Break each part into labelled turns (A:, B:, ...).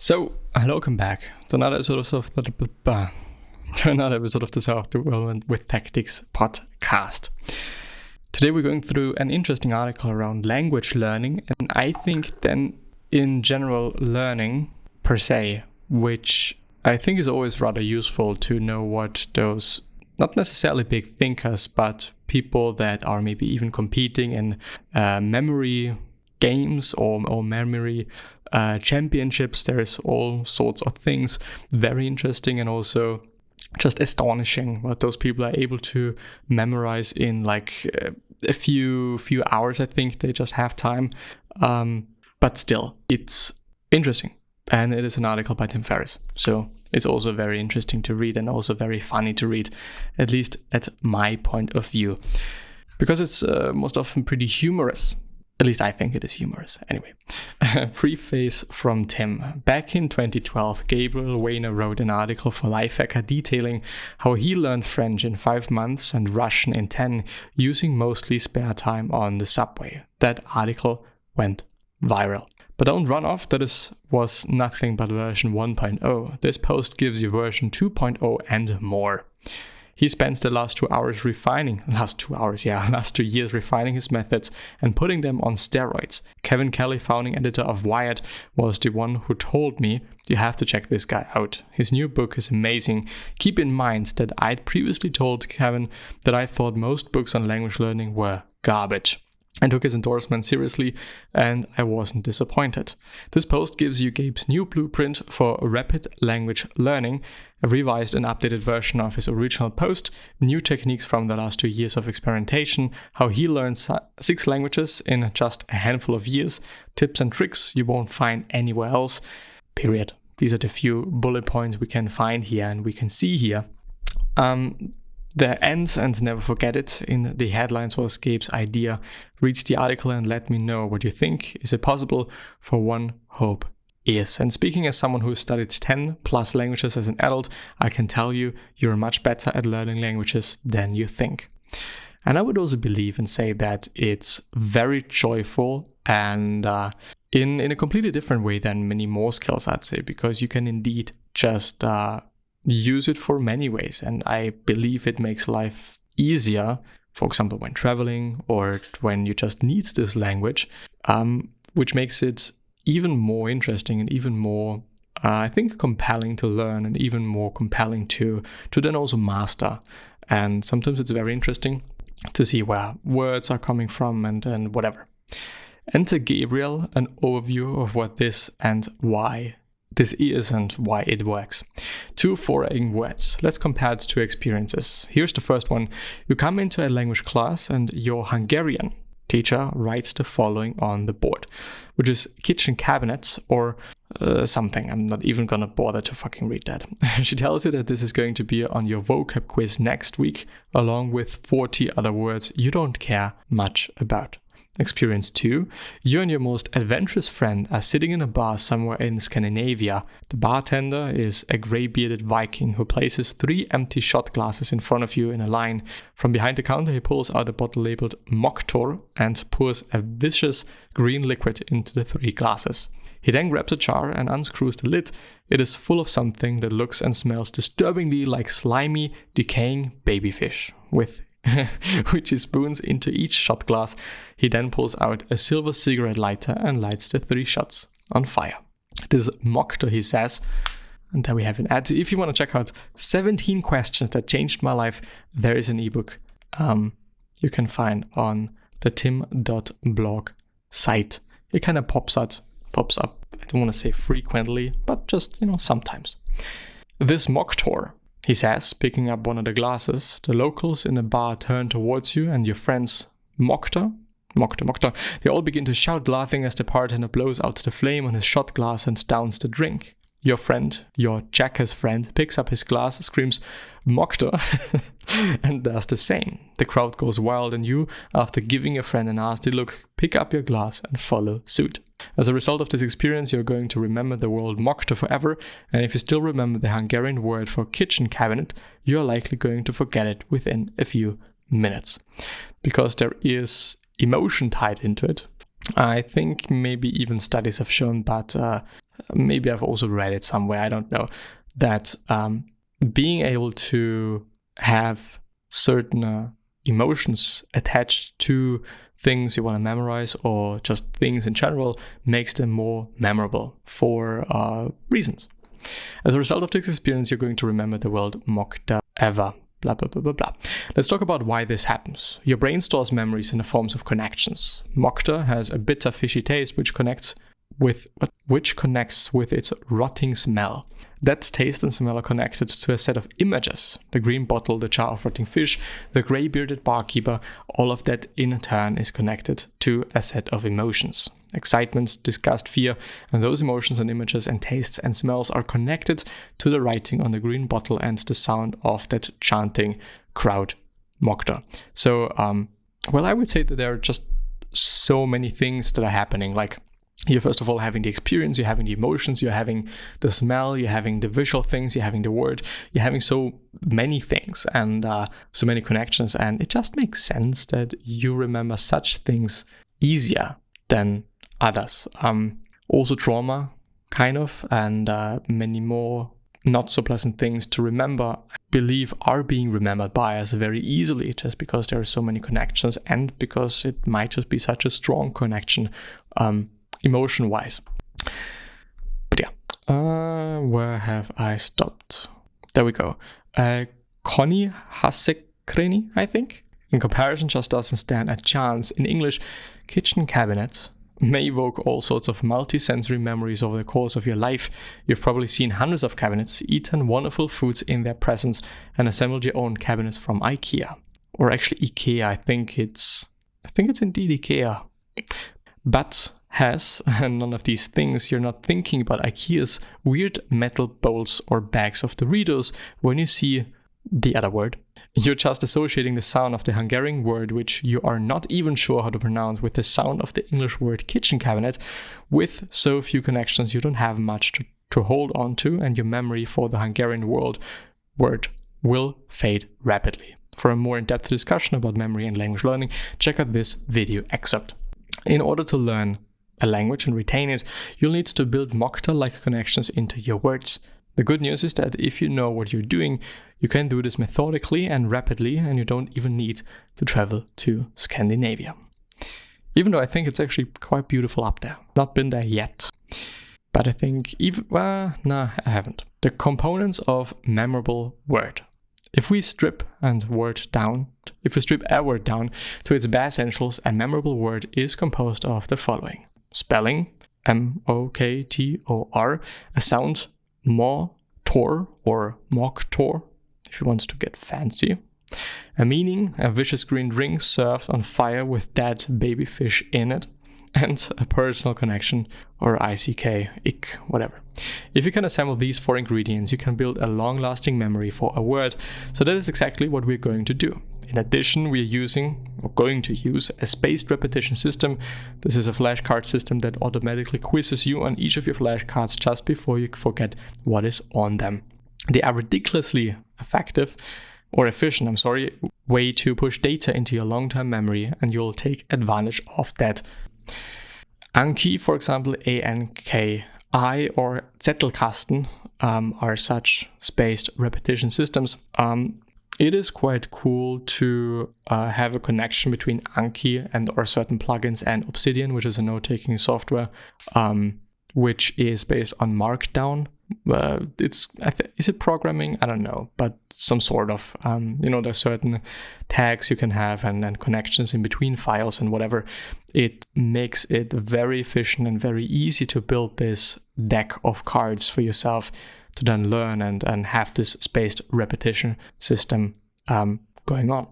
A: So, welcome back to another episode of the Self-Development with Tactics podcast. Today we're going through an interesting article around language learning, and I think then in general learning per se, which I think is always rather useful to know what those, not necessarily big thinkers, but people that are maybe even competing in memory games or memory championships. There is all sorts of things very interesting and also just astonishing what those people are able to memorize in like a few hours. I think they just have time, but still it's interesting, and it is an article by Tim Ferriss, so it's also very interesting to read and also very funny to read, at least at my point of view, because it's most often pretty humorous. At least I think it is humorous. Anyway, preface from Tim. Back in 2012, Gabriel Weiner wrote an article for Lifehacker detailing how he learned French in 5 months and Russian in 10, using mostly spare time on the subway. That article went viral. But don't run off, was nothing but version 1.0. This post gives you version 2.0 and more. He spends the last 2 years refining his methods and putting them on steroids. Kevin Kelly, founding editor of Wired, was the one who told me, you have to check this guy out. His new book is amazing. Keep in mind that I'd previously told Kevin that I thought most books on language learning were garbage. I took his endorsement seriously, and I wasn't disappointed. This post gives you Gabe's new blueprint for rapid language learning, a revised and updated version of his original post, new techniques from the last 2 years of experimentation, how he learned 6 languages in just a handful of years, tips and tricks you won't find anywhere else, period. These are the few bullet points we can find here and we can see here. The ends, and never forget it, in the headlines was Gabe's idea. Read the article and let me know what you think. Is it possible? For one, hope is. And speaking as someone who studied 10 plus languages as an adult, I can tell you, you're much better at learning languages than you think. And I would also believe and say that it's very joyful and in a completely different way than many more skills, I'd say, because you can indeed just use it for many ways, and I believe it makes life easier, for example when traveling or when you just need this language, which makes it even more interesting and even more I think compelling to learn, and even more compelling to then also master. And sometimes it's very interesting to see where words are coming from and whatever. Enter Gabriel, an overview of what this and why this is and why it works. 2 foreign words. Let's compare 2 experiences. Here's the first one. You come into a language class and your Hungarian teacher writes the following on the board, which is kitchen cabinets or something. I'm not even gonna bother to fucking read that. She tells you that this is going to be on your vocab quiz next week, along with 40 other words you don't care much about. Experience 2. You and your most adventurous friend are sitting in a bar somewhere in Scandinavia. The bartender is a grey-bearded Viking who places 3 empty shot glasses in front of you in a line. From behind the counter, he pulls out a bottle labeled Moktor and pours a viscous green liquid into the 3 glasses. He then grabs a jar and unscrews the lid. It is full of something that looks and smells disturbingly like slimy, decaying baby fish. With which he spoons into each shot glass. He then pulls out a silver cigarette lighter and lights the 3 shots on fire. This Mokto, he says, and there we have an ad. If you want to check out 17 questions that changed my life, there is an ebook you can find on the tim.blog site. It kind of pops up. I don't want to say frequently, but just, sometimes. This Moktor, he says, picking up one of the glasses. The locals in the bar turn towards you and your friends Mokta. They all begin to shout, laughing as the bartender blows out the flame on his shot glass and downs the drink. Your friend, your jackass friend, picks up his glass, screams Mokta, and does the same. The crowd goes wild, and you, after giving your friend a nasty look, pick up your glass and follow suit. As a result of this experience, you're going to remember the word Mokta forever, and if you still remember the Hungarian word for kitchen cabinet, you're likely going to forget it within a few minutes. Because there is emotion tied into it, I think maybe even studies have shown, but maybe I've also read it somewhere, I don't know, that being able to have certain emotions attached to things you want to memorize or just things in general makes them more memorable for reasons. As a result of this experience, you're going to remember the word Mokta ever. Blah, blah, blah, blah, blah. Let's talk about why this happens. Your brain stores memories in the forms of connections. Mokta has a bitter, fishy taste which connects with its rotting smell. That taste and smell are connected to a set of images. The green bottle, the jar of rotting fish, the grey-bearded barkeeper, all of that in turn is connected to a set of emotions. Excitement, disgust, fear, and those emotions and images and tastes and smells are connected to the writing on the green bottle and the sound of that chanting crowd Mokta. So, I would say that there are just so many things that are happening. Like, you're first of all having the experience, you're having the emotions, you're having the smell, you're having the visual things, you're having the word, you're having so many things and so many connections. And it just makes sense that you remember such things easier than others. Also trauma, kind of, and many more not so pleasant things to remember, I believe, are being remembered by us very easily just because there are so many connections and because it might just be such a strong connection emotion-wise. But yeah, where have I stopped? There we go. Connie Hassekreni, I think. In comparison, just doesn't stand a chance. In English, kitchen cabinet may evoke all sorts of multi-sensory memories over the course of your life. You've probably seen hundreds of cabinets, eaten wonderful foods in their presence, and assembled your own cabinets from IKEA. Or actually IKEA, I think it's indeed IKEA. But and none of these things, you're not thinking about IKEA's weird metal bowls or bags of Doritos when you see the other word. You're just associating the sound of the Hungarian word, which you are not even sure how to pronounce, with the sound of the English word kitchen cabinet. With so few connections, you don't have much to hold on to, and your memory for the Hungarian word will fade rapidly. For a more in-depth discussion about memory and language learning, check out this video excerpt. In order to learn a language and retain it, you'll need to build Mokta-like connections into your words. The good news is that if you know what you're doing, you can do this methodically and rapidly, and you don't even need to travel to Scandinavia. Even though I think it's actually quite beautiful up there. Not been there yet. But I think I haven't. The components of memorable word. If we strip a word down to its bare essentials, a memorable word is composed of the following. Spelling, M-O-K-T-O-R, a sound, mo-tor or mok-tor, if you want to get fancy. A meaning, a vicious green ring served on fire with dead baby fish in it. And a personal connection, or ICK, ick, whatever. If you can assemble these 4 ingredients, you can build a long-lasting memory for a word. So that is exactly what we're going to do. In addition, we are going to use a spaced repetition system. This is a flashcard system that automatically quizzes you on each of your flashcards just before you forget what is on them. They are ridiculously efficient way to push data into your long-term memory, and you'll take advantage of that. Anki, for example, A-N-K-I, or Zettelkasten are such spaced repetition systems. It is quite cool to have a connection between Anki or certain plugins and Obsidian, which is a note-taking software, which is based on Markdown. Is it programming? I don't know, but some sort of, there's certain tags you can have and connections in between files and whatever. It makes it very efficient and very easy to build this deck of cards for yourself to then learn and have this spaced repetition system going on.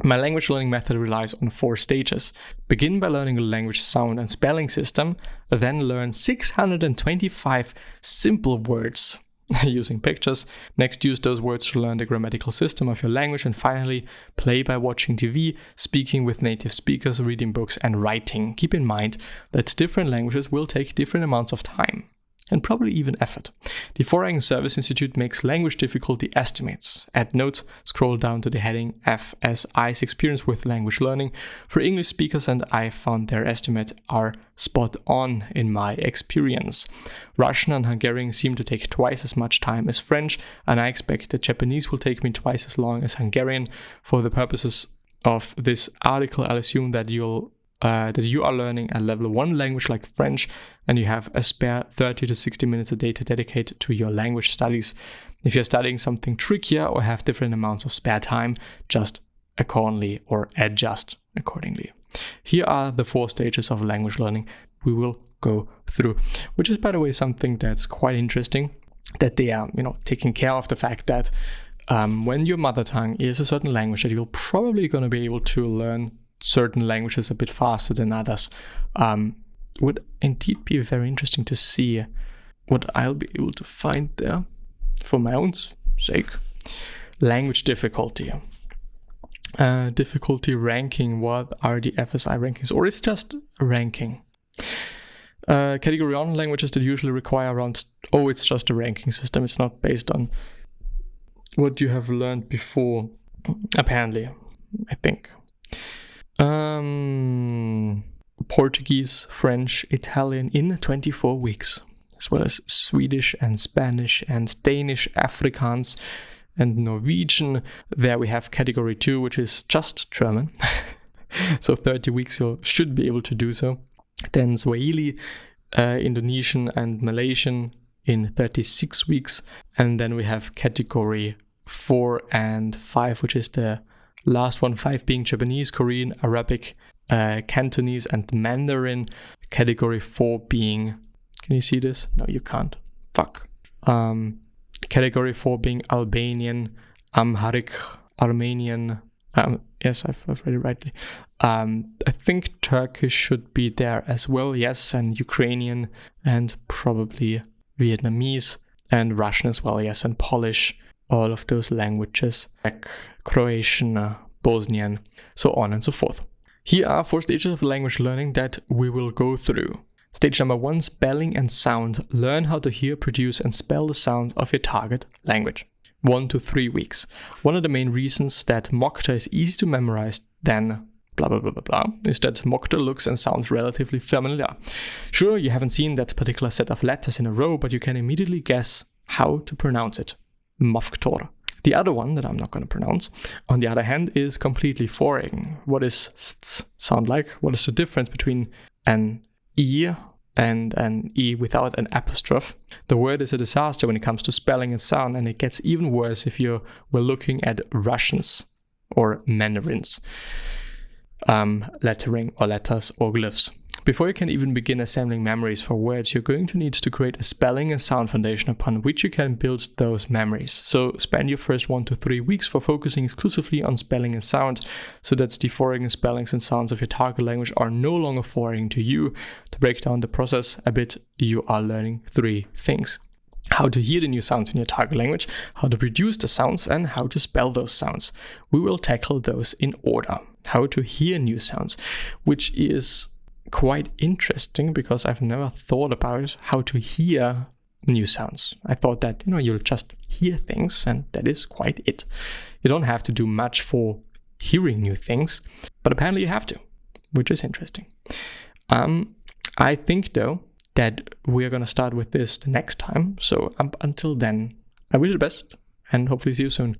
A: My language learning method relies on 4 stages. Begin by learning the language sound and spelling system, then learn 625 simple words using pictures. Next, use those words to learn the grammatical system of your language, and finally, play by watching TV, speaking with native speakers, reading books, and writing. Keep in mind that different languages will take different amounts of time. and probably even effort. The Foreign Service Institute makes language difficulty estimates. Add notes, scroll down to the heading FSI's experience with language learning for English speakers, and I found their estimates are spot on in my experience. Russian and Hungarian seem to take twice as much time as French, and I expect that Japanese will take me twice as long as Hungarian. For the purposes of this article, I'll assume that you are learning a level 1 language like French, and you have a spare 30 to 60 minutes a day to dedicate to your language studies. If you're studying something trickier or have different amounts of spare time, just accordingly or adjust accordingly. Here are the 4 stages of language learning we will go through, which is, by the way, something that's quite interesting, that they are, taking care of the fact that when your mother tongue is a certain language, that you're probably going to be able to learn certain languages a bit faster than others. Would indeed be very interesting to see what I'll be able to find there for my own sake. Language difficulty. Difficulty ranking. What are the FSI rankings? Or is it just a ranking? Category 1 languages that usually require around... Oh, it's just a ranking system. It's not based on what you have learned before, apparently, I think. Portuguese, French, Italian in 24 weeks, as well as Swedish and Spanish and Danish, Afrikaans and Norwegian. There we have category 2, which is just German. So 30 weeks you should be able to do so. Then Swahili, Indonesian and Malaysian in 36 weeks. And then we have category 4 and 5, which is the last one, 5 being Japanese, Korean, Arabic, Cantonese and Mandarin. Category 4 being, can you see this? No, you can't. Fuck. Category 4 being Albanian, Amharic, Armenian. Yes, I've read it rightly. I think Turkish should be there as well. Yes, and Ukrainian and probably Vietnamese and Russian as well. Yes, and Polish. All of those languages, Czech, Croatian, Bosnian, so on and so forth. Here are 4 stages of language learning that we will go through. Stage number 1, spelling and sound. Learn how to hear, produce, and spell the sounds of your target language. 1 to 3 weeks. One of the main reasons that Mokta is easy to memorize than blah blah blah blah blah is that Mokta looks and sounds relatively familiar. Sure, you haven't seen that particular set of letters in a row, but you can immediately guess how to pronounce it. Mofktor. The other one that I'm not going to pronounce, on the other hand, is completely foreign. What does st sound like? What is the difference between an E and an E without an apostrophe? The word is a disaster when it comes to spelling and sound, and it gets even worse if you were looking at Russians or Mandarins, lettering or letters or glyphs. Before you can even begin assembling memories for words, you're going to need to create a spelling and sound foundation upon which you can build those memories. So spend your first 1 to 3 weeks for focusing exclusively on spelling and sound, so that the foreign spellings and sounds of your target language are no longer foreign to you. To break down the process a bit, you are learning 3 things. How to hear the new sounds in your target language, how to produce the sounds, and how to spell those sounds. We will tackle those in order. How to hear new sounds, which is quite interesting because I've never thought about how to hear new sounds. I thought that, you'll just hear things and that is quite it. You don't have to do much for hearing new things, but apparently you have to, which is interesting. I think though that we're going to start with this the next time. So until then, I wish you the best and hopefully see you soon.